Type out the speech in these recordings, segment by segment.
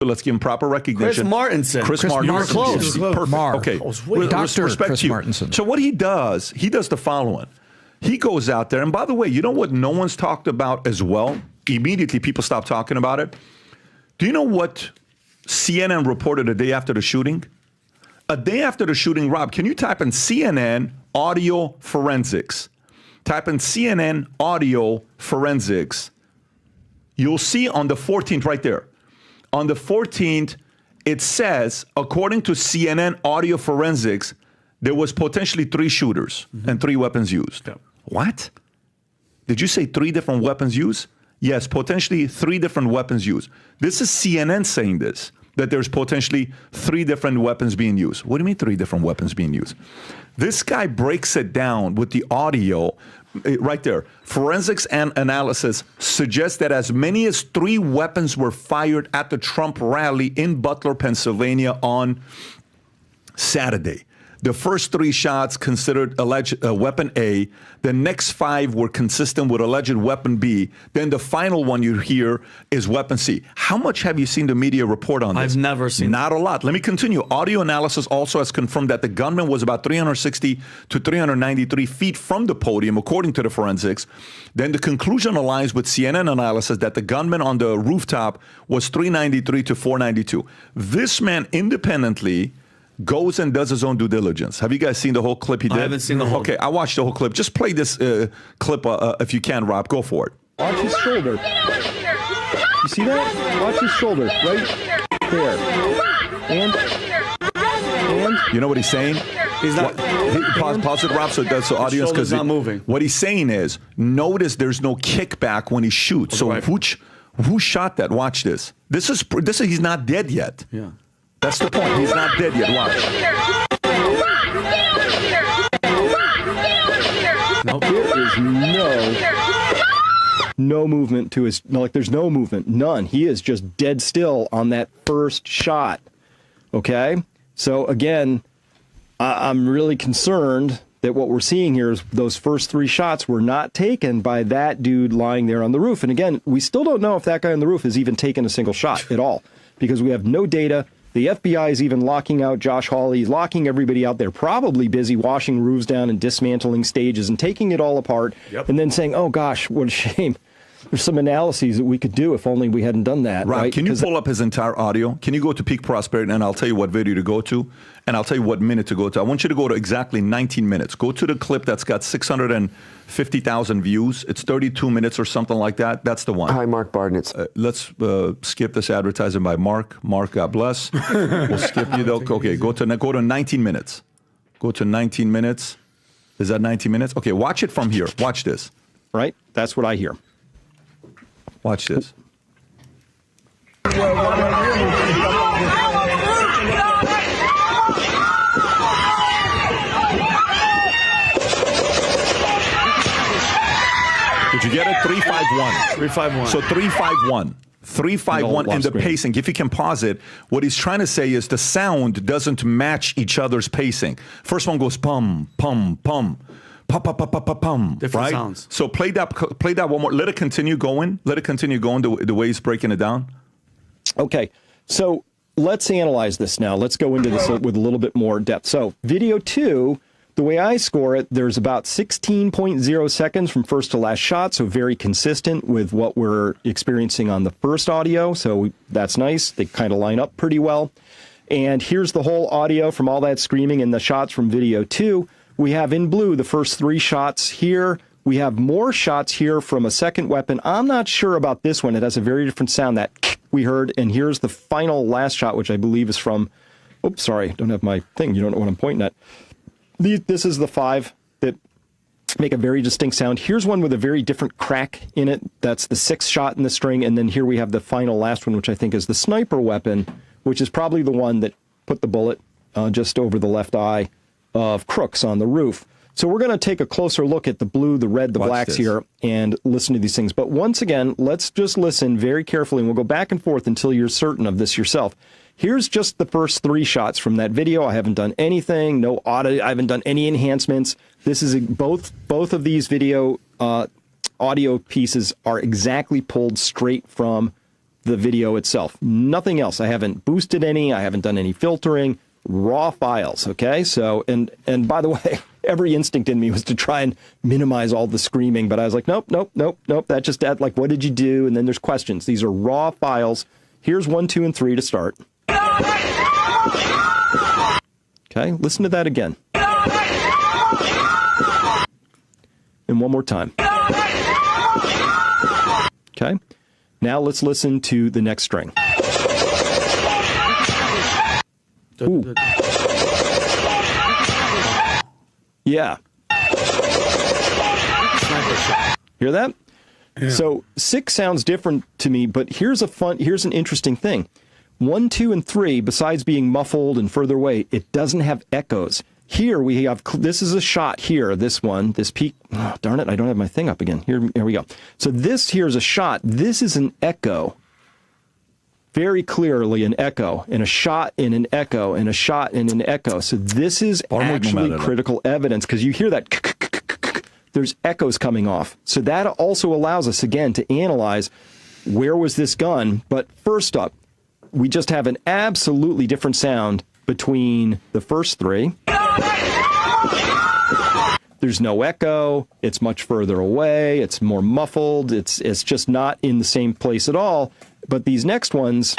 Let's give him proper recognition. Chris Martinson. Close. Perfect. Okay. Dr. Chris Martinson. So what he does the following. He goes out there, and by the way, you know what no one's talked about as well? Immediately people stop talking about it. Do you know what CNN reported a day after the shooting? A day after the shooting, Rob, can you type in CNN audio forensics? Type in CNN audio forensics. You'll see on the 14th right there. On the 14th, it says, according to CNN audio forensics, there was potentially 3 shooters and 3 weapons used. Yeah. What? Did you say 3 different weapons used? Yes, potentially 3 different weapons used. This is CNN saying this, that there's potentially 3 different weapons being used. What do you mean 3 different weapons being used? This guy breaks it down with the audio right there. Forensics and analysis suggests that as many as 3 weapons were fired at the Trump rally in Butler, Pennsylvania on Saturday. The first 3 shots considered alleged weapon A. The next 5 were consistent with alleged weapon B. Then the final one you hear is weapon C. How much have you seen the media report on this? I've never seen Not a lot. Let me continue. Audio analysis also has confirmed that the gunman was about 360 to 393 feet from the podium, according to the forensics. Then the conclusion aligns with CNN analysis that the gunman on the rooftop was 393 to 492. This man independently goes and does his own due diligence. Have you guys seen the whole clip he did? I haven't seen the whole. Okay, I watched the whole clip. Just play this clip if you can, Rob. Go for it. Watch his shoulder. You see that? Watch his shoulder right there. And you know what he's saying? He's not. Pause it, Rob, so audience, because not moving. What he's saying is, notice there's no kickback when he shoots. So who shot that? Watch this. This is he's not dead yet. Yeah. That's the point. He's not dead yet. Watch. Now there is no movement to his. No, like there's no movement. None. He is just dead still on that first shot. Okay. So again, I'm really concerned that what we're seeing here is those first 3 shots were not taken by that dude lying there on the roof. And again, we still don't know if that guy on the roof has even taken a single shot at all because we have no data. The FBI is even locking out Josh Hawley. He's locking everybody out there, probably busy washing roofs down and dismantling stages and taking it all apart and then saying, oh, gosh, what a shame. There's some analyses that we could do if only we hadn't done that. Rob, right? Can you pull up his entire audio? Can you go to Peak Prosperity, and I'll tell you what video to go to, and I'll tell you what minute to go to. I want you to go to exactly 19 minutes. Go to the clip that's got 650,000 views. It's 32 minutes or something like that. That's the one. Hi, Mark Barden. Let's skip this advertising by Mark. Mark, God bless. We'll skip you, though. Okay, go to 19 minutes. Go to 19 minutes. Is that 19 minutes? Okay, watch it from here. Watch this. Right? That's what I hear. Watch this. Did you get it? 351. 351. So 351. 351 and the pacing. If you can pause it, what he's trying to say is the sound doesn't match each other's pacing. First one goes pum, pum, pum. Pum, different right? sounds. So play that one more. Let it continue going. Let it continue going the way he's breaking it down. Okay, so let's analyze this now. Let's go into this with a little bit more depth. So video 2, the way I score it, there's about 16.0 seconds from first to last shot, so very consistent with what we're experiencing on the first audio. So that's nice. They kind of line up pretty well. And here's the whole audio from all that screaming and the shots from video 2. We have in blue the first 3 shots here. We have more shots here from a second weapon. I'm not sure about this one. It has a very different sound that we heard. And here's the final last shot, which I believe is from, oops, sorry, don't have my thing. You don't know what I'm pointing at. This is the 5 that make a very distinct sound. Here's one with a very different crack in it. That's the 6th shot in the string. And then here we have the final last one, which I think is the sniper weapon, which is probably the one that put the bullet just over the left eye of Crooks on the roof. So we're going to take a closer look at the blue, the red, the blacks here and listen to these things. But once again, let's just listen very carefully, and we'll go back and forth until you're certain of this yourself. Here's just the first 3 shots from that video. I haven't done anything, no audio. I haven't done any enhancements. This is both of these video audio pieces are exactly pulled straight from the video itself. Nothing else. I haven't boosted any. I haven't done any filtering. Raw files. Okay. So, and by the way, every instinct in me was to try and minimize all the screaming, but I was like, nope. That just like, what did you do? And then there's questions. These are raw files. Here's 1, 2, and 3 to start. Okay. Listen to that again. And one more time. Okay. Now let's listen to the next string. Ooh. Yeah. Hear that? Yeah. So 6 sounds different to me, but here's an interesting thing. 1, 2, and 3, besides being muffled and further away, it doesn't have echoes. Here we have, this is a shot here, this peak. Oh, darn it, I don't have my thing up again. Here we go. So this here is a shot. This is an echo. Very clearly an echo, and a shot in an echo, and a shot in an echo. So this is actually critical evidence, because you hear that, there's echoes coming off. So that also allows us, again, to analyze where was this gun. But first up, we just have an absolutely different sound between the first 3. There's no echo. It's much further away. It's more muffled. It's just not in the same place at all. But these next ones,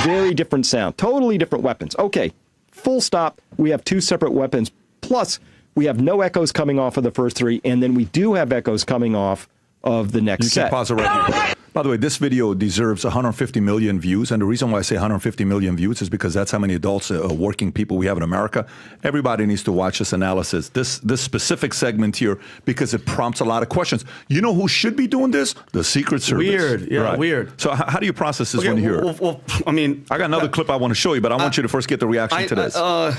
very different sound. Totally different weapons. Okay, full stop. We have 2 separate weapons. Plus, we have no echoes coming off of the first 3. And then we do have echoes coming off of the next set. You can pause it right here. By the way, this video deserves 150 million views. And the reason why I say 150 million views is because that's how many adults, working people we have in America. Everybody needs to watch this analysis, this specific segment here, because it prompts a lot of questions. You know who should be doing this? The Secret Service. Weird. Yeah, right. Weird. So how do you process this when you hear it? Well, I mean, I got another clip I want to show you, but I want you to first get the reaction to this. I'm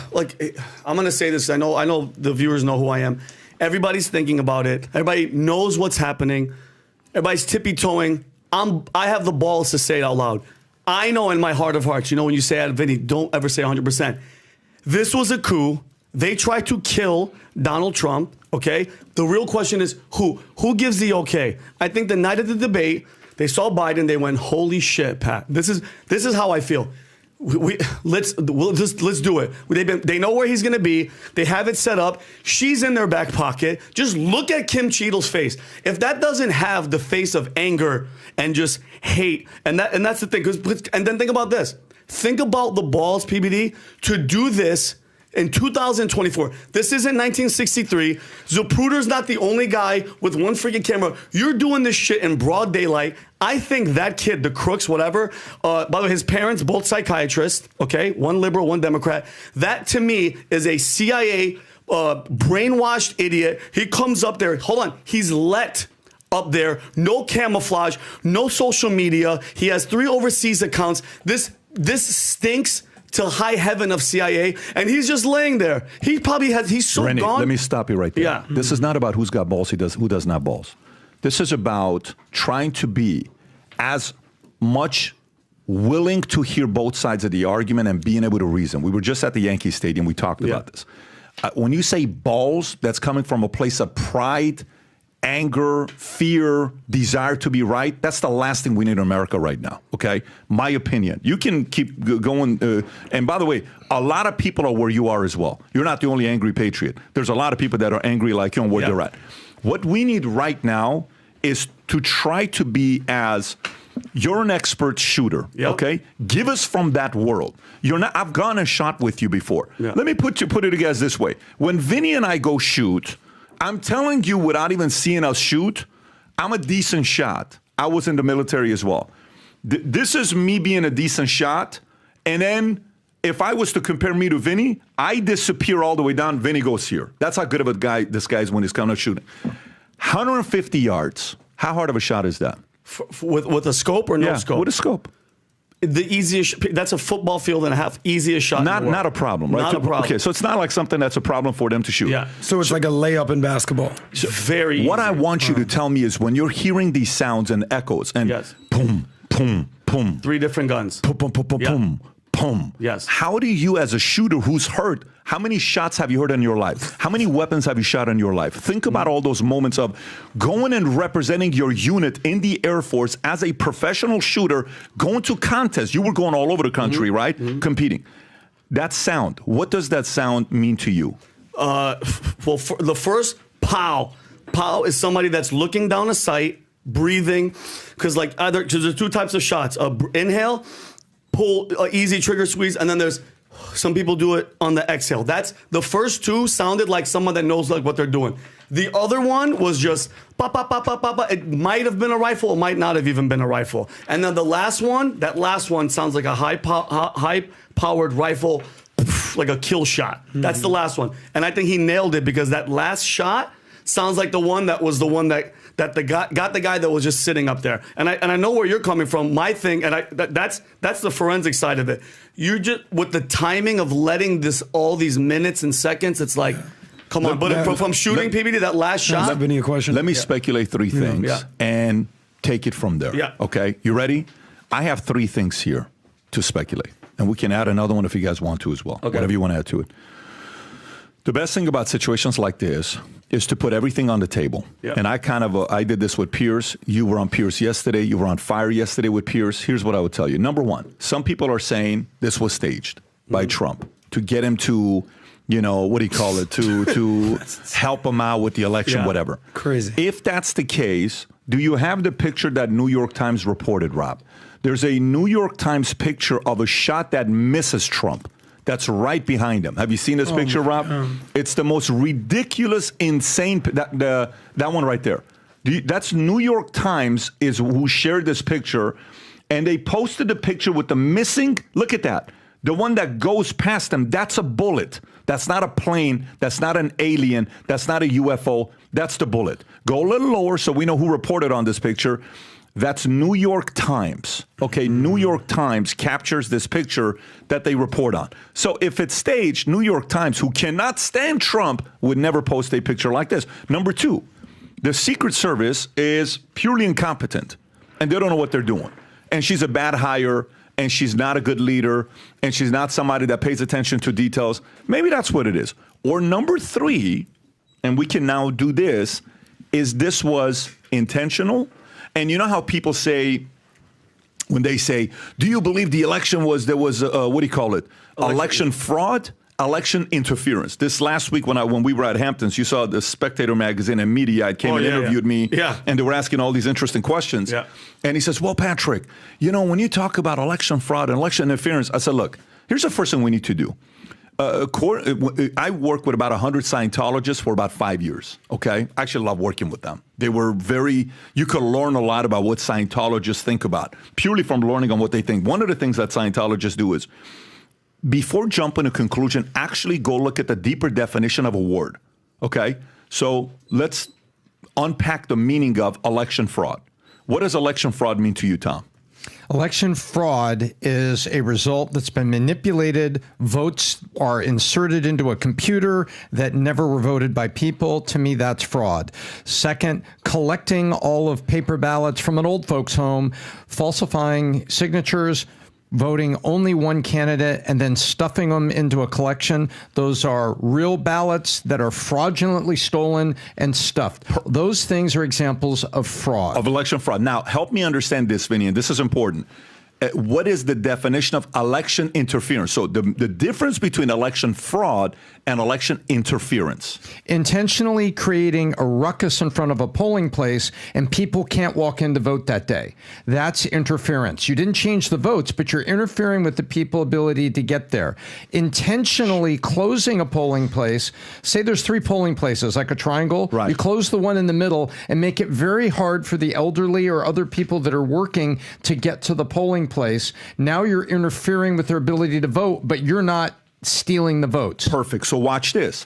going to say this. I know the viewers know who I am. Everybody's thinking about it. Everybody knows what's happening. Everybody's tippy-toeing. I have the balls to say it out loud. I know in my heart of hearts, when you say, Vinny, don't ever say 100%. This was a coup. They tried to kill Donald Trump, okay? The real question is who? Who gives the okay? I think the night of the debate, they saw Biden, they went, holy shit, Pat. This is how I feel. Let's do it. They know where he's going to be. They have it set up. She's in their back pocket. Just look at Kim Cheadle's face. If that doesn't have the face of anger and just hate, and that's the thing. And then think about this. Think about the balls, PBD, to do this in 2024. This isn't 1963. Zapruder's not the only guy with one freaking camera. You're doing this shit in broad daylight. I think that kid, the crooks, whatever, by the way, his parents, both psychiatrists, okay? One liberal, one Democrat. That, to me, is a CIA brainwashed idiot. He comes up there. Hold on. He's let up there. No camouflage. No social media. He has 3 overseas accounts. This stinks to high heaven of CIA, and he's just laying there. He's so Rennie, gone. let me stop you right there. Yeah. This is not about who's got balls, who does not balls. This is about trying to be as much willing to hear both sides of the argument and being able to reason. We were just at the Yankee Stadium. We talked about this. When you say balls, that's coming from a place of pride, anger, fear, desire to be right. That's the last thing we need in America right now, okay? My opinion. You can keep going. And by the way, a lot of people are where you are as well. You're not the only angry patriot. There's a lot of people that are angry like you and where they're at. What we need right now is to try to be you're an expert shooter, okay? Give us from that world. I've gone and shot with you before. Yeah. Let me put it again this way. When Vinny and I go shoot, I'm telling you, without even seeing us shoot, I'm a decent shot. I was in the military as well. This is me being a decent shot. And then if I was to compare me to Vinny, I disappear all the way down. Vinny goes here. That's how good of a guy this guy is when he's coming up shooting. 150 yards. How hard of a shot is that? With a scope or no scope? With a scope. The easiest, that's a football field and a half, easiest shot. Not a problem, right? Not a problem. Okay, so it's not like something that's a problem for them to shoot. Yeah. So it's like a layup in basketball. Very easy. What I want you to tell me is when you're hearing these sounds and echoes and boom, boom, boom. 3 different guns. Boom, boom, boom, boom, boom. boom. Yes. How do you, as a shooter who's hurt, how many shots have you heard in your life? How many weapons have you shot in your life? Think about all those moments of going and representing your unit in the Air Force as a professional shooter, going to contests. You were going all over the country, right? Competing. That sound, what does that sound mean to you? Well, for the first pow is somebody that's looking down a sight, breathing, because there's two types of shots: inhale, pull, easy trigger squeeze, and then there's some people do it on the exhale. That's the first two sounded like someone that knows like what they're doing. The other one was just pop, pop, pop, pop, pop, pop. It might have been a rifle, it might not have even been a rifle. And then the last one, that last one sounds like a high-powered rifle, like a kill shot. That's the last one. And I think he nailed it because that last shot sounds like the one that was the one that the guy got the guy that was just sitting up there. And I know where you're coming from. My thing, and that's the forensic side of it. You just with the timing of letting all these minutes and seconds, it's like, come on. But from shooting PBD, that last shot. Is that been your question? Let me speculate three things and take it from there. Yeah. Okay, you ready? I have three things here to speculate, and we can add another one if you guys want to as well. Okay. Whatever you want to add to it. The best thing about situations like this is to put everything on the table. Yep. And I did this with Pierce. You were on Pierce yesterday. You were on fire yesterday with Pierce. Here's what I would tell you. Number one, some people are saying this was staged by Trump to get him to, what do you call it, to help him out with the election, whatever. Crazy. If that's the case, do you have the picture that New York Times reported, Rob? There's a New York Times picture of a shot that misses Trump. That's right behind him. Have you seen this picture, Rob? It's the most ridiculous, insane, that one right there. That's New York Times is who shared this picture, and they posted the picture with the missing, look at that. The one that goes past them, that's a bullet. That's not a plane. That's not an alien. That's not a UFO. That's the bullet. Go a little lower so we know who reported on this picture. That's New York Times. Okay, New York Times captures this picture that they report on. So if it's staged, New York Times, who cannot stand Trump, would never post a picture like this. Number two, the Secret Service is purely incompetent, and they don't know what they're doing. And she's a bad hire, and she's not a good leader, and she's not somebody that pays attention to details. Maybe that's what it is. Or number three, and we can now do this, is this was intentional. And you know how people say, when they say, do you believe the election there was what do you call it? Election fraud, election interference. This last week when we were at Hamptons, you saw the Spectator magazine and media came and interviewed me. Yeah. And they were asking all these interesting questions. Yeah. And he says, well, Patrick, when you talk about election fraud and election interference, I said, look, here's the first thing we need to do. I worked with about 100 Scientologists for about 5 years, okay? I actually love working with them. They were you could learn a lot about what Scientologists think about, purely from learning on what they think. One of the things that Scientologists do is, before jumping to conclusion, actually go look at the deeper definition of a word, okay? So let's unpack the meaning of election fraud. What does election fraud mean to you, Tom? Election fraud is a result that's been manipulated. Votes are inserted into a computer that never were voted by people. To me, that's fraud. Second, collecting all of paper ballots from an old folks' home, falsifying signatures, voting only one candidate, and then stuffing them into a collection. Those are real ballots that are fraudulently stolen and stuffed. Those things are examples of fraud. Of election fraud. Now, help me understand this, Vinny, and this is important. What is the definition of election interference? So the difference between election fraud and election interference. Intentionally creating a ruckus in front of a polling place and people can't walk in to vote that day. That's interference. You didn't change the votes, but you're interfering with the people's ability to get there. Intentionally closing a polling place, say there's 3 polling places, like a triangle. Right. You close the one in the middle and make it very hard for the elderly or other people that are working to get to the polling place. Now you're interfering with their ability to vote, but you're not stealing the votes. Perfect. So watch this.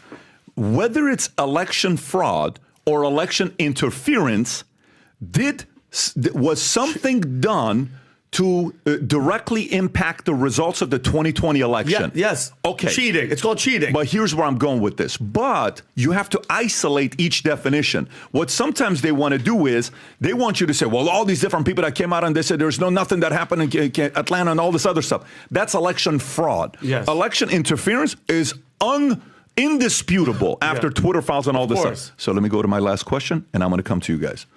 Whether it's election fraud or election interference, was something done to directly impact the results of the 2020 election. Yes. Okay. Cheating. It's called cheating. But here's where I'm going with this. But you have to isolate each definition. What sometimes they want to do is they want you to say, well, all these different people that came out and they said there's nothing that happened in Atlanta and all this other stuff. That's election fraud. Yes. Election interference is indisputable after Twitter files and all this stuff. So let me go to my last question, and I'm going to come to you guys.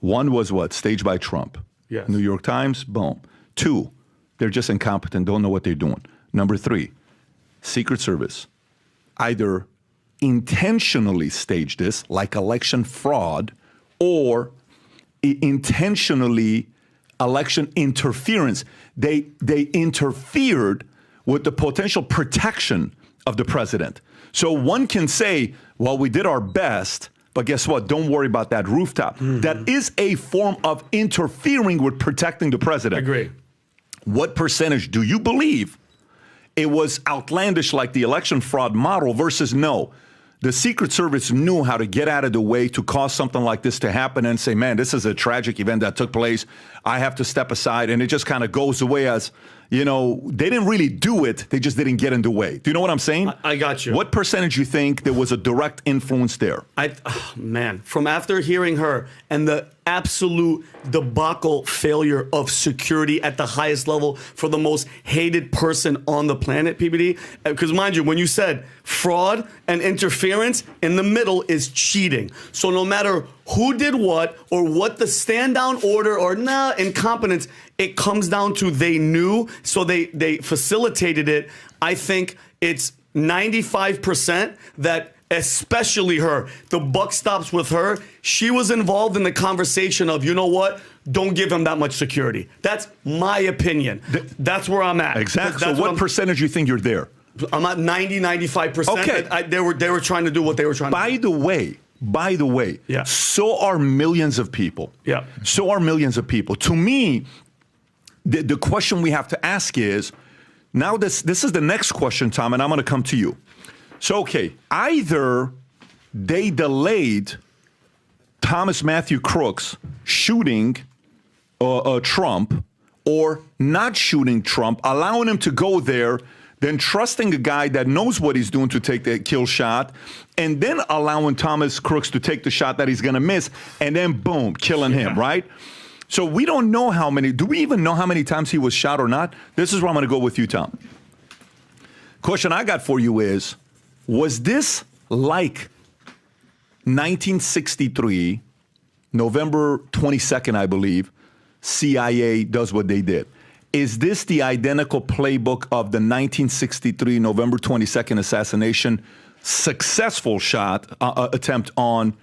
One was what? Staged by Trump. Yes. New York Times, boom. 2, they're just incompetent, don't know what they're doing. Number 3, Secret Service either intentionally staged this, like election fraud, or intentionally election interference. They interfered with the potential protection of the president. So one can say, well, we did our best, but guess what? Don't worry about that rooftop. Mm-hmm. That is a form of interfering with protecting the president. Agree. What percentage do you believe it was outlandish like the election fraud model versus no? The Secret Service knew how to get out of the way to cause something like this to happen and say, man, this is a tragic event that took place. I have to step aside. And it just kind of goes away as, you know, they didn't really do it. They just didn't get in the way. Do you know what I'm saying? I got you. What percentage you think there was a direct influence there? Man, from after hearing her and the absolute debacle failure of security at the highest level for the most hated person on the planet, PBD, because mind you, when you said fraud and interference, in the middle is cheating. So no matter who did what or what the stand down order or incompetence, it comes down to they knew, so they facilitated it. I think it's 95% that especially her. The buck stops with her. She was involved in the conversation of, you know what? Don't give him that much security. That's my opinion. That's where I'm at. Exactly. So what percentage you think you're there? I'm at 90-95%. Okay. They were trying to do what they were trying to do. By the way, yeah. So are millions of people. Yeah. So are millions of people. To me, the question we have to ask is, now this is the next question, Tom, and I'm going to come to you. So, okay, either they delayed Thomas Matthew Crooks shooting Trump or not shooting Trump, allowing him to go there, then trusting a guy that knows what he's doing to take the kill shot, and then allowing Thomas Crooks to take the shot that he's going to miss, and then boom, killing him, right? So we don't know how many. Do we even know how many times he was shot or not? This is where I'm going to go with you, Tom. Question I got for you is, was this like 1963, November 22nd, I believe, CIA does what they did? Is this the identical playbook of the 1963 November 22nd assassination, successful shot attempt on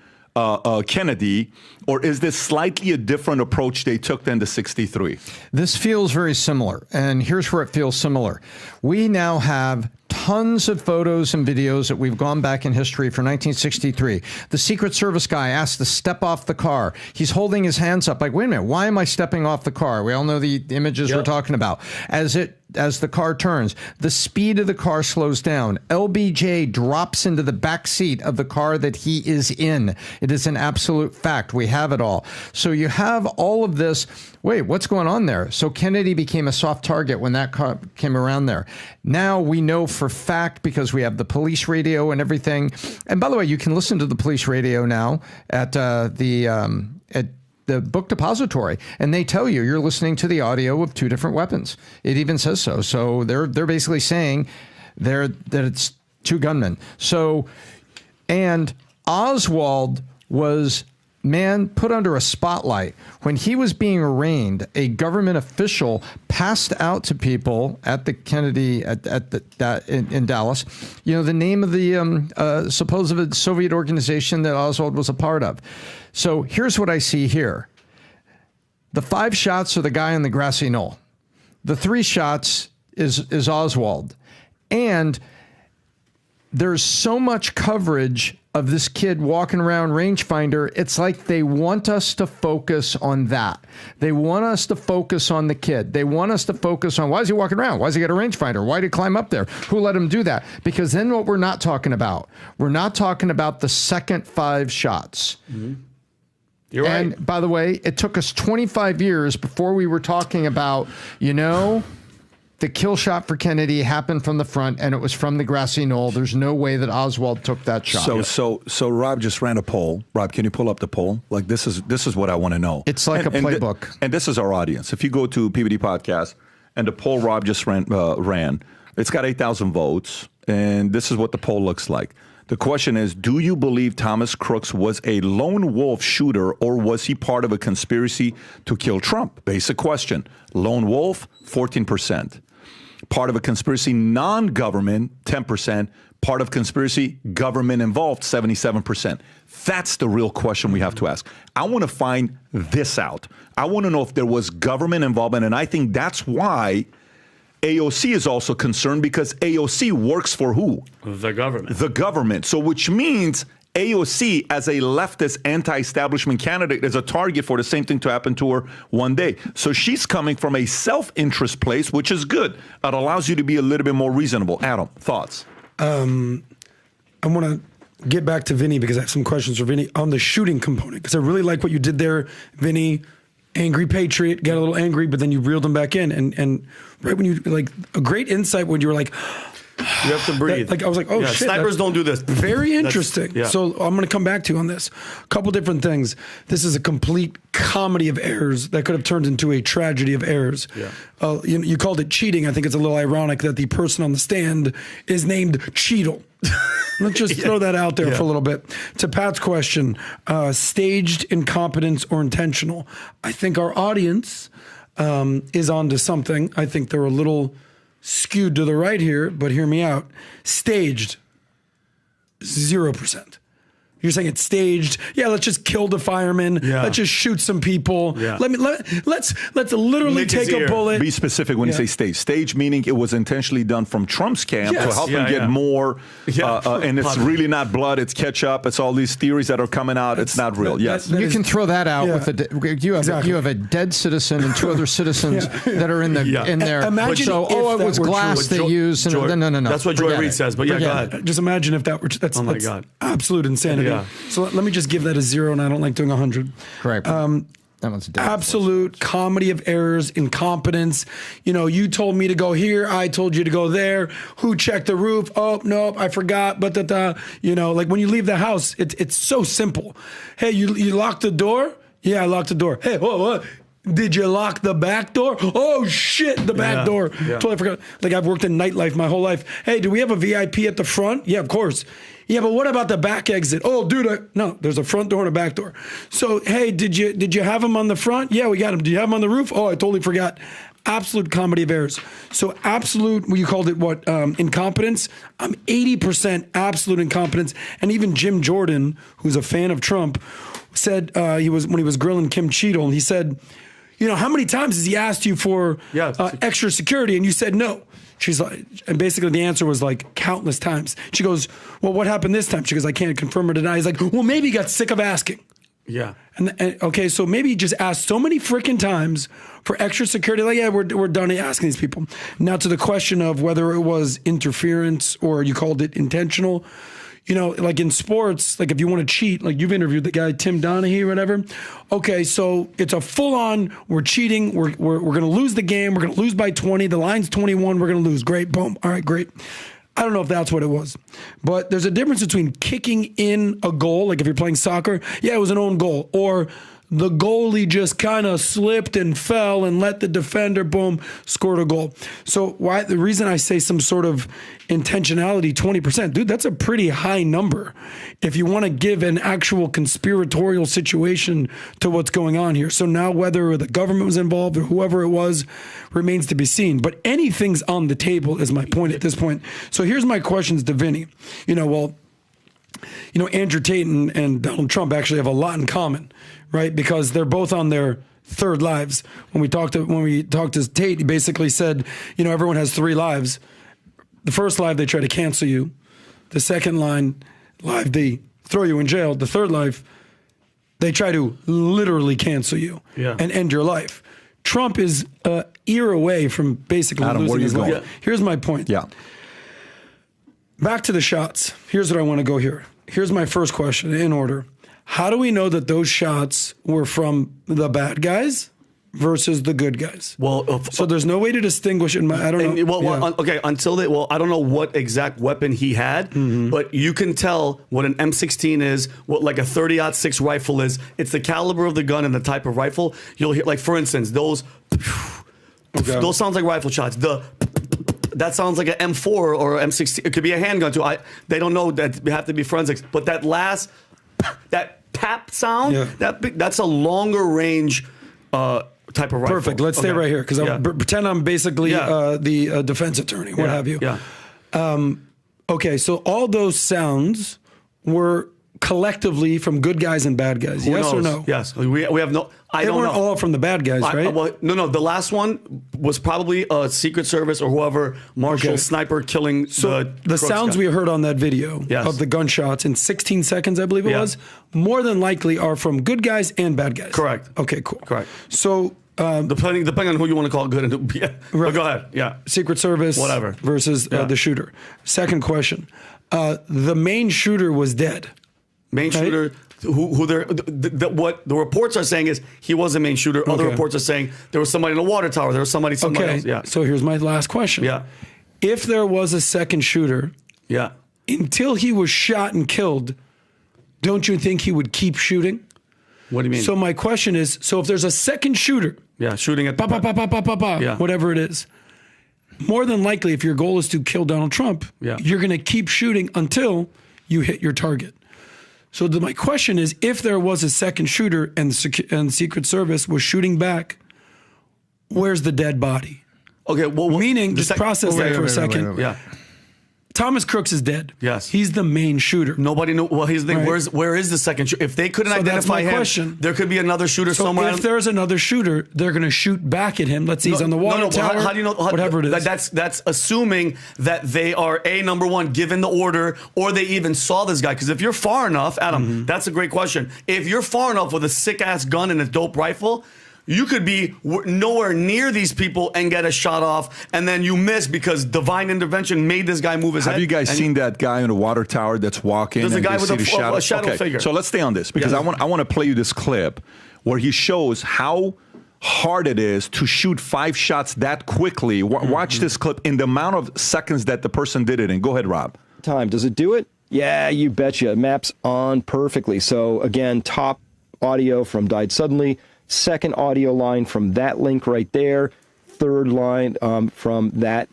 Kennedy, or is this slightly a different approach they took than the 63? This feels very similar, and here's where it feels similar. We now have tons of photos and videos that we've gone back in history for 1963. The Secret Service guy asked to step off the car. He's holding his hands up like, wait a minute, why am I stepping off the car? We all know the images we're talking about. As the car turns, the speed of the car slows down. LBJ drops into the back seat of the car that he is in. It is an absolute fact. We have it all. So you have all of this. Wait, what's going on there? So Kennedy became a soft target when that car came around there. Now we know for fact, because we have the police radio and everything. And by the way, you can listen to the police radio now at the book depository, and they tell you you're listening to the audio of two different weapons. It even says so. So they're basically saying that it's two gunmen. So, and Oswald was put under a spotlight. When he was being arraigned, a government official passed out to people at the Kennedy in Dallas, the name of the supposed Soviet organization that Oswald was a part of. So here's what I see here. The 5 shots are the guy on the grassy knoll. The 3 shots is Oswald. And there's so much coverage of this kid walking around rangefinder. It's like they want us to focus on that. They want us to focus on the kid. They want us to focus on, why is he walking around? Why does he get a rangefinder? Why did he climb up there? Who let him do that? Because then what we're not talking about the second 5 shots. Mm-hmm. You're right. And by the way, it took us 25 years before we were talking about, the kill shot for Kennedy happened from the front, and it was from the grassy knoll. There's no way that Oswald took that shot. So Rob just ran a poll. Rob, can you pull up the poll? Like this is what I want to know. It's like a playbook. And this is our audience. If you go to PBD Podcast and the poll Rob just ran, it's got 8,000 votes, and this is what the poll looks like. The question is, do you believe Thomas Crooks was a lone wolf shooter, or was he part of a conspiracy to kill Trump? Basic question. Lone wolf, 14%. Part of a conspiracy, non-government, 10%. Part of conspiracy, government involved, 77%. That's the real question we have to ask. I want to find this out. I want to know if there was government involvement, and I think that's why AOC is also concerned, because AOC works for who? The government. The government. So which means AOC, as a leftist anti-establishment candidate, is a target for the same thing to happen to her one day. So she's coming from a self-interest place, which is good. It allows you to be a little bit more reasonable. Adam, thoughts? I want to get back to Vinny because I have some questions for Vinny on the shooting component, because I really like what you did there, Vinny. Angry patriot, got a little angry, but then you reeled him back in. And right when you, like, a great insight when you were like, you have to breathe. I was like, oh, shit. Snipers don't do this. Very interesting. Yeah. So I'm going to come back to you on this. A couple different things. This is a complete comedy of errors that could have turned into a tragedy of errors. Yeah. You called it cheating. I think it's a little ironic that the person on the stand is named Cheadle. Let's just throw that out there for a little bit. To Pat's question, staged incompetence or intentional. I think our audience is onto something. I think they're a little skewed to the right here, but hear me out. Staged, 0%. You're saying it's staged. Yeah, let's just kill the fireman. Yeah. Let's just shoot some people. Yeah. Let's literally Nick his take a ear. bullet. Be specific when you say stage. Stage meaning it was intentionally done from Trump's camp to Yes. help him get more. And it's really not blood. It's ketchup. It's all these theories that are coming out. It's not real. Yes. You can throw that out with you have a dead citizen and two other citizens that are in there. Imagine so if it that was were glass true. they used. No. That's what Joy Forget Reid it. says. But yeah, go ahead. Just imagine if that were that's, Oh my that's God. absolute insanity. Yeah. So let me just give that a 0, and I don't like doing 100. Correct. That one's dead. Absolute comedy of errors, incompetence. You told me to go here. I told you to go there. Who checked the roof? Oh, no, I forgot. But like when you leave the house, it's so simple. Hey, you locked the door? Yeah, I locked the door. Hey, what? Did you lock the back door? Oh, shit, the back door. Yeah. Totally forgot. Like, I've worked in nightlife my whole life. Hey, do we have a VIP at the front? Yeah, of course. Yeah, but what about the back exit? Oh, dude, no, there's a front door and a back door. So, hey, did you have him on the front? Yeah, we got him. Do you have him on the roof? Oh, I totally forgot. Absolute comedy of errors. So absolute, you called it what? Incompetence. I'm 80% absolute incompetence. And even Jim Jordan, who's a fan of Trump, said when he was grilling Kim Cheadle, he said, how many times has he asked you for extra security? And you said no. She's like, and basically the answer was like countless times. She goes, well, what happened this time? She goes, I can't confirm or deny. He's like, well, maybe he got sick of asking. Yeah. And okay, so maybe he just asked so many freaking times for extra security. Like, yeah, we're done asking these people. Now to the question of whether it was interference or you called it intentional. Like in sports, like if you want to cheat, like you've interviewed the guy, Tim Donaghy or whatever. Okay, so it's a full on, we're cheating. We're going to lose the game. We're going to lose by 20. The line's 21. We're going to lose. Great. Boom. All right, great. I don't know if that's what it was, but there's a difference between kicking in a goal. Like if you're playing soccer, yeah, it was an own goal, or the goalie just kind of slipped and fell and let the defender, boom, scored a goal. So the reason I say some sort of intentionality, 20%, dude, that's a pretty high number if you want to give an actual conspiratorial situation to what's going on here. So now whether the government was involved or whoever it was remains to be seen. But anything's on the table is my point at this point. So here's my questions to Vinny. Andrew Tate and Donald Trump actually have a lot in common, right? Because they're both on their third lives. When we talked to Tate, he basically said, everyone has 3 lives. The first life, they try to cancel you. The second life, they throw you in jail. The third life, they try to literally cancel you and end your life. Trump is a year away from basically losing his life. Yeah. Here's my point. Yeah. Back to the shots. Here's what I want to go here. Here's my first question in order. How do we know that those shots were from the bad guys versus the good guys? Well, so there's no way to distinguish it. I don't know. Well, okay, I don't know what exact weapon he had, but you can tell what an M16 is, what like a 30-06 rifle is. It's the caliber of the gun and the type of rifle. You'll hear, like, for instance, those sounds like rifle shots. That sounds like an M4 or M16. It could be a handgun too. They don't know that. We have to be forensics. But that last, that tap sound, that's a longer range type of rifle. Perfect. Let's stay right here because pretend I'm basically the defense attorney, what have you. Yeah. Okay, so all those sounds were collectively from good guys and bad guys. Yes or no? Yes. We have no. I don't know. They weren't all from the bad guys, right? No. The last one was probably a Secret Service or whoever, marshal, sniper killing. So the sounds we heard on that video of the gunshots in 16 seconds, I believe it was, more than likely are from good guys and bad guys. Correct. Okay, cool. Correct. So depending on who you want to call good and who, But go ahead. Yeah. Secret Service, whatever, versus the shooter. Second question: the main shooter was dead. Main shooter, what the reports are saying is he was a main shooter. Other reports are saying there was somebody in a water tower. There was somebody else. Yeah. So here's my last question. Yeah. If there was a second shooter, until he was shot and killed, don't you think he would keep shooting? What do you mean? So my question is, so if there's a second shooter, shooting at whatever it is, more than likely, if your goal is to kill Donald Trump, you're going to keep shooting until you hit your target. So my question is, if there was a second shooter and Secret Service was shooting back, where's the dead body? Okay, well, meaning, just process that for a second. Wait. Thomas Crooks is dead. Yes. He's the main shooter. Nobody knew. Well, here's the thing. Right. Where is the second shooter? If they couldn't identify him, question. There could be another shooter somewhere. If there's another shooter, they're going to shoot back at him. Let's say he's on the water tower. How do you know? Whatever it is. That's assuming that they are, number one, given the order, or they even saw this guy. Because if you're far enough, Adam, that's a great question. If you're far enough with a sick-ass gun and a dope rifle, you could be nowhere near these people and get a shot off, and then you miss because divine intervention made this guy move his head. Have you guys seen that guy in the water tower that's walking? There's a guy with a shadow okay, figure. So let's stay on this because I want to play you this clip where he shows how hard it is to shoot 5 shots that quickly. Watch this clip in the amount of seconds that the person did it in. Go ahead, Rob. Time. Does it do it? Yeah, you betcha. It maps on perfectly. So again, top audio from Died Suddenly. Second audio line from that link right there. Third line from that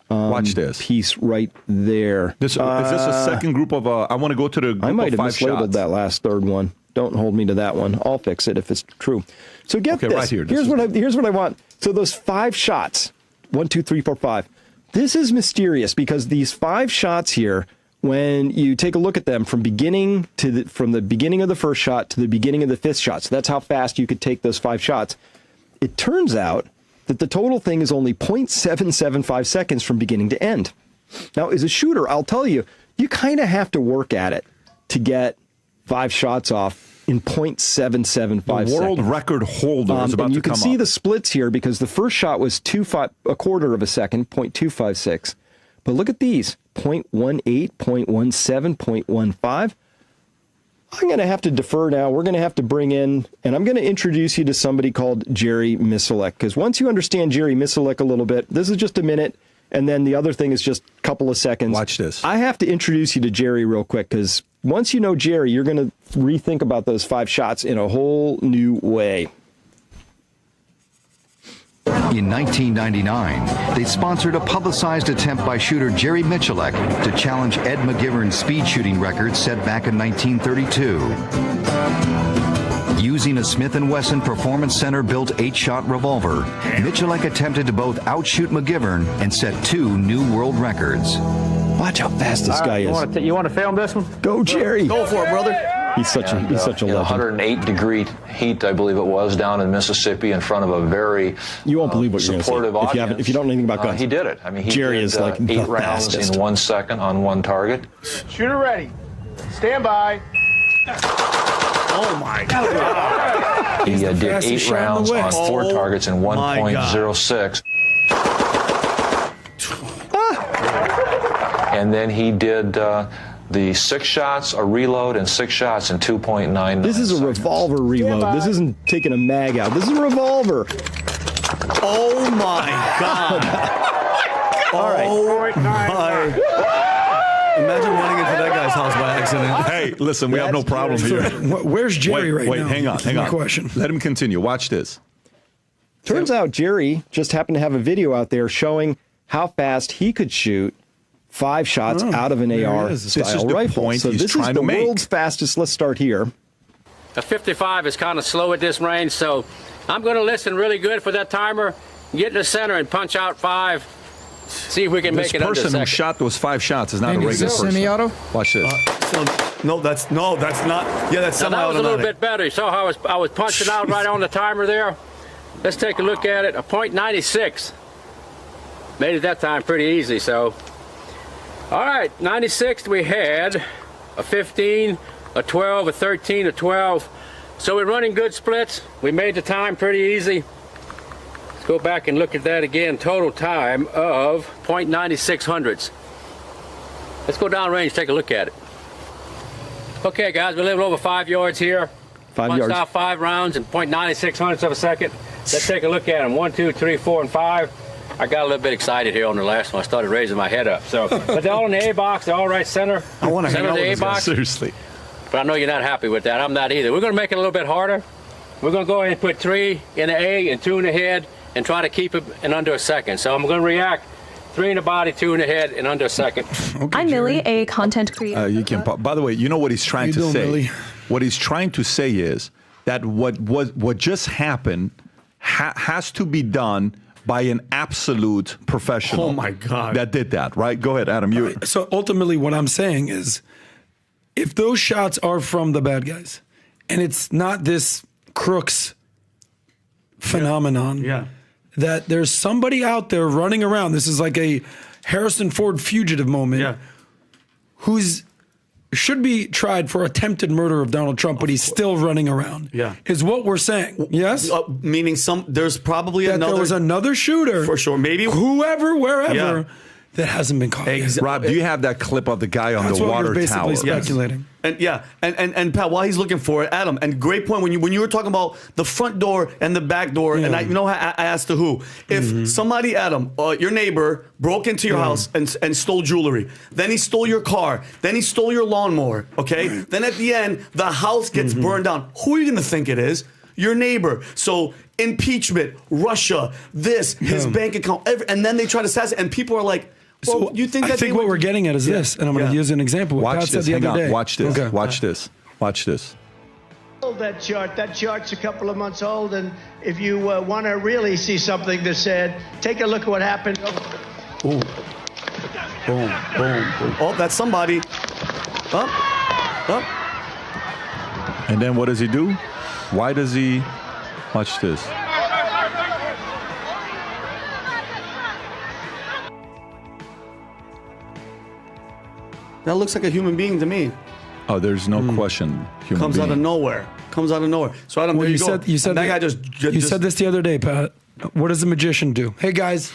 watch this piece right there. Is this a second group of? I want to go to the group I might of have 5 mislabeled shots. that last third one. Don't hold me to that one. I'll fix it if it's true. So get this. Right here. Here's what I want. So those 5 shots. 1, 2, 3, 4, 5. This is mysterious because these 5 shots here, when you take a look at them from the beginning of the first shot to the beginning of the 5th shot, so that's how fast you could take those 5 shots. It turns out that the total thing is only 0.775 seconds from beginning to end. Now, as a shooter, I'll tell you, you kind of have to work at it to get 5 shots off in 0.775 seconds. World record holder is about to come up. And you can see the splits here because the first shot was a quarter of a second, 0.256. But look at these, 0.18, 0.17, 0.15. I'm going to have to defer now. We're going to have to bring in, and I'm going to introduce you to somebody called Jerry Misalek, because once you understand Jerry Misalek a little bit, this is just a minute, and then the other thing is just a couple of seconds. Watch this. I have to introduce you to Jerry real quick, because once you know Jerry, you're going to rethink about those 5 shots in a whole new way. In 1999, they sponsored a publicized attempt by shooter Jerry Misalek to challenge Ed McGivern's speed shooting record set back in 1932. Using a Smith & Wesson Performance Center-built 8-shot revolver, Misalek attempted to both outshoot McGivern and set 2 new world records. Watch how fast this guy is. You want to film this one? Go, Jerry. Go for it, brother. He's such a legend. 108-degree heat, I believe it was, down in Mississippi in front of a very you won't believe what you're supportive gonna say. audience. If you don't know anything about guns. He did it. I mean, he Jerry did, is like 8 rounds fastest. in 1 second on 1 target. Shooter ready. Stand by. Oh my God. He did 8 rounds on 4 targets in 1.06. And then he did the 6 shots, a reload, and 6 shots in 2.9. This is a revolver reload. This isn't taking a mag out. This is a revolver. Oh my God. All right. Oh my. Imagine running into that guy's house by accident. Hey, listen, we have no problem here. Where's Jerry right now? Wait, hang on. My question. Let him continue. Watch this. Turns out Jerry just happened to have a video out there showing how fast he could shoot 5 shots out of an AR-style rifle. Point so he's this is trying the to make. world's fastest. Let's start here. A 55 is kind of slow at this range, so I'm going to listen really good for that timer, get in the center and punch out 5, see if we can make it under a This person second. who shot those 5 shots is not a And regular is this person. semi-auto? Watch this. No, that's not. Yeah, that's Now, that was a semi-automatic. little bit better. You saw how I was punching out right on the timer there? Let's take a look at it. A .96. Made it that time pretty easy, so. All right, 96, we had a 15, a 12, a 13, a 12. So we're running good splits. We made the time pretty easy. Let's go back and look at that again. Total time of .96 hundredths. Let's go down range, take a look at it. Okay, guys, we're a little over 5 yards here. 5 Punched yards. out 5 rounds in .96 hundredths of a second. Let's take a look at them. 1, 2, 3, 4, and 5. I got a little bit excited here on the last one. I started raising my head up. So, but they're all in the A box. They're all right center. I want to hang center out of the with A this guy. box. Seriously. But I know you're not happy with that. I'm not either. We're going to make it a little bit harder. We're going to go ahead and put 3 in the A and 2 in the head and try to keep it in under a second. So I'm going to react. 3 in the body, 2 in the head in under a second. I'm Millie, a content creator. You can. By the way, you know what he's trying to doing, say. Millie? What he's trying to say is that what just happened has to be done by an absolute professional. Oh my God. That did that, right? Go ahead, Adam. You. So ultimately, what I'm saying is, if those shots are from the bad guys, and it's not this crooks phenomenon, that there's somebody out there running around. This is like a Harrison Ford fugitive moment. Who's should be tried for attempted murder of Donald Trump, but he's still running around. Is what we're saying. Yes, meaning there's probably that there was another shooter for sure. Maybe whoever, wherever. That hasn't been caught yet. Rob, do you have that clip of the guy on the water tower? Speculating. And Pat, while he's looking for it, Adam, and great point when you were talking about the front door and the back door, and I asked the who. If somebody, Adam, your neighbor broke into your house and stole jewelry, then he stole your car, then he stole your lawnmower, okay? Then at the end, the house gets burned down. Who are you gonna think it is? Your neighbor. So impeachment, Russia, his bank account, and then they try to assassinate, and people are like, well, So you think that I think what we're getting at is this, and I'm going to use an example. What Pat Watch said this. the Hang other on. day. Watch this. Okay. Watch this. Watch this. That chart's a couple of months old, and if you want to really see something that's said, take a look at what happened. Ooh. Boom, boom, boom. Oh, that's somebody. Up. And then what does he do? Why does he? Watch this. That looks like a human being to me. Oh, there's no question. Human Comes being. out of nowhere. So Adam, Well, there you go. said you said And that guy you said this the other day, Pat. What does a magician do? Hey guys,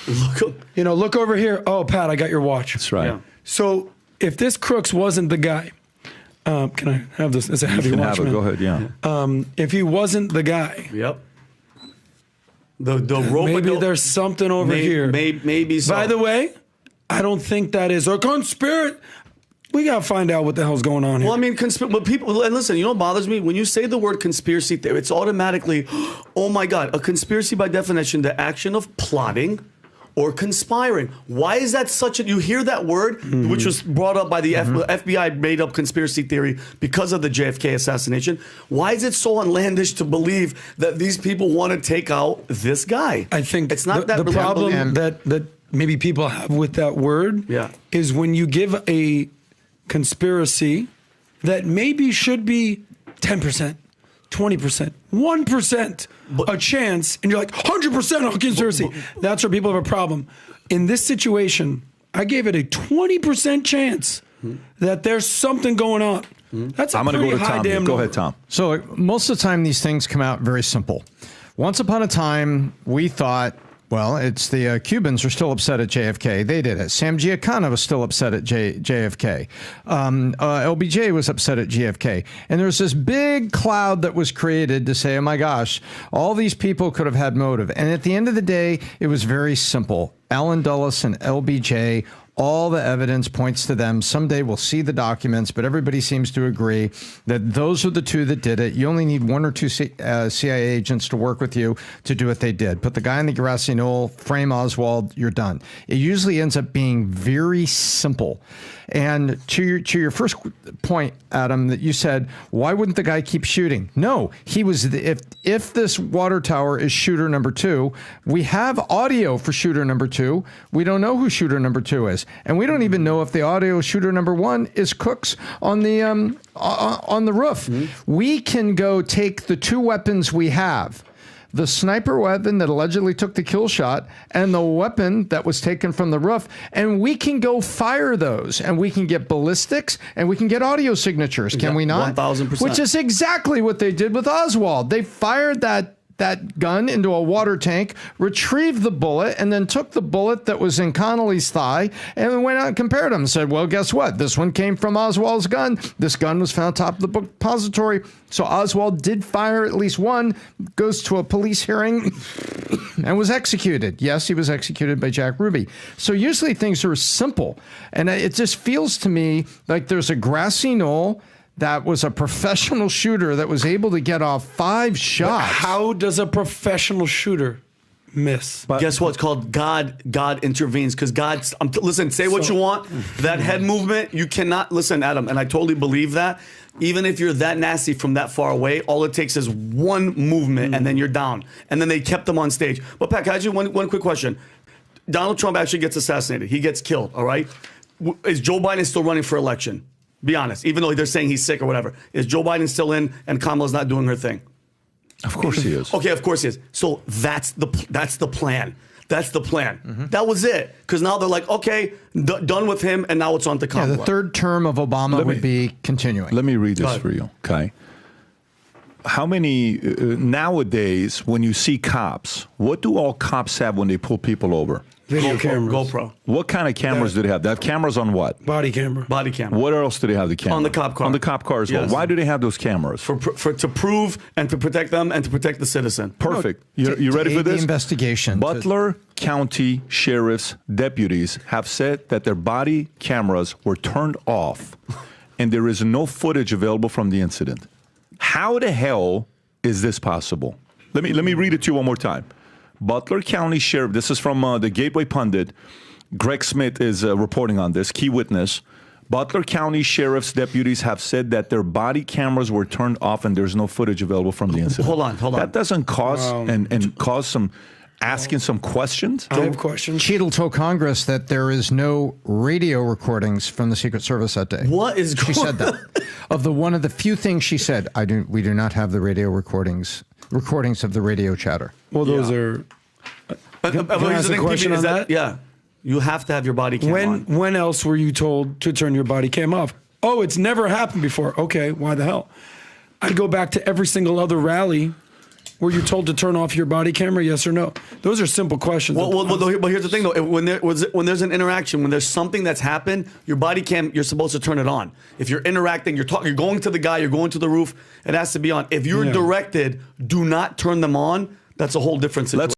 look over here. Oh, Pat, I got your watch. That's right. Yeah. So if this Crooks wasn't the guy, can I have this? It's a heavy You can watch, have it. man. Go ahead. Yeah. If he wasn't the guy, Yep. The rope. maybe there's something over here. Maybe so. By the way, I don't think that is a conspiracy. We got to find out what the hell's going on here. Well, I mean, but people, and listen, you know what bothers me? When you say the word conspiracy theory, it's automatically, oh my God, a conspiracy by definition, the action of plotting or conspiring. Why is that such a, you hear that word, which was brought up by the FBI made up conspiracy theory because of the JFK assassination. Why is it so outlandish to believe that these people want to take out this guy? I think it's not the problem that maybe people have with that word is when you give a conspiracy that maybe should be 10%, 20%, 1% a chance, and you're like 100% a conspiracy. That's where people have a problem. In this situation, I gave it a 20% chance that there's something going on. That's a I'm going to pretty go to high Tom. damn Go number. ahead, Tom. So most of the time, these things come out very simple. Once upon a time, we thought, Well, it's the Cubans are still upset at JFK. They did it. Sam Giancana was still upset at JFK. LBJ was upset at JFK. And there's this big cloud that was created to say, oh my gosh, all these people could have had motive. And at the end of the day, it was very simple. Allen Dulles and LBJ, all the evidence points to them. Someday we'll see the documents, but everybody seems to agree that those are the two that did it. You only need one or two CIA agents to work with you to do what they did. Put the guy on the grassy knoll, frame Oswald, you're done. It usually ends up being very simple. And to your first point, Adam, that you said, why wouldn't the guy keep shooting? No, he was. If this water tower is shooter number 2, we have audio for shooter number 2. We don't know who shooter number 2 is, and we don't even know if the audio shooter number 1 is Cooks on the roof. Mm-hmm. We can go take the 2 weapons we have. The sniper weapon that allegedly took the kill shot and the weapon that was taken from the roof, and we can go fire those, and we can get ballistics, and we can get audio signatures, can we not? 1,000%. Which is exactly what they did with Oswald. They fired that gun into a water tank, retrieved the bullet, and then took the bullet that was in Connolly's thigh and went out and compared them and said, well, guess what? This one came from Oswald's gun. This gun was found top of the repository. So Oswald did fire at least one, goes to a police hearing, and was executed. Yes, he was executed by Jack Ruby. So usually things are simple. And it just feels to me like there's a grassy knoll that was a professional shooter that was able to get off 5 shots. But how does a professional shooter miss? But guess what? It's called God intervenes, because God. Listen, say what you want. That head movement, you cannot listen, Adam, and I totally believe that. Even if you're that nasty from that far away, all it takes is one movement, and then you're down. And then they kept them on stage. But Pat, can I ask you one quick question? Donald Trump actually gets assassinated. He gets killed. All right. Is Joe Biden still running for election? Be honest, even though they're saying he's sick or whatever. Is Joe Biden still in and Kamala's not doing her thing? Of course he is. Okay, of course he is. So that's the plan. That's the plan. Mm-hmm. That was it. Because now they're like, okay, done with him, and now it's on to Kamala. Yeah, the third term of Obama would be continuing. Let me read this for you, okay? How many, nowadays, when you see cops, what do all cops have when they pull people over? Video cameras. GoPro. What kind of cameras do they have? They have cameras on what? Body camera. Body camera. What else do they have the camera? On the cop car. On the cop car as well. Yes. Why do they have those cameras? To prove and to protect them and to protect the citizen. Perfect. You ready for this? The investigation. Butler County Sheriff's deputies have said that their body cameras were turned off and there is no footage available from the incident. How the hell is this possible? Let me read it to you one more time. Butler County Sheriff, this is from the Gateway Pundit. Greg Smith is reporting on this, key witness. Butler County Sheriff's deputies have said that their body cameras were turned off and there's no footage available from the incident. Hold on. That doesn't cause and cause some asking some questions. I have questions. Cheadle told Congress that there is no radio recordings from the Secret Service that day. What is going on? She said that. One of the few things she said, we do not have the radio recordings of the radio chatter. Well, those are. But here's the question on that. Yeah, you have to have your body cam on. When else were you told to turn your body cam off? Oh, it's never happened before. Okay, why the hell? I'd go back to every single other rally where you're told to turn off your body camera, yes or no. Those are simple questions. But here's the thing, though. When there's an interaction, when there's something that's happened, your body cam, you're supposed to turn it on. If you're interacting, you're going to the guy, you're going to the roof, it has to be on. If you're directed, do not turn them on. That's a whole different situation.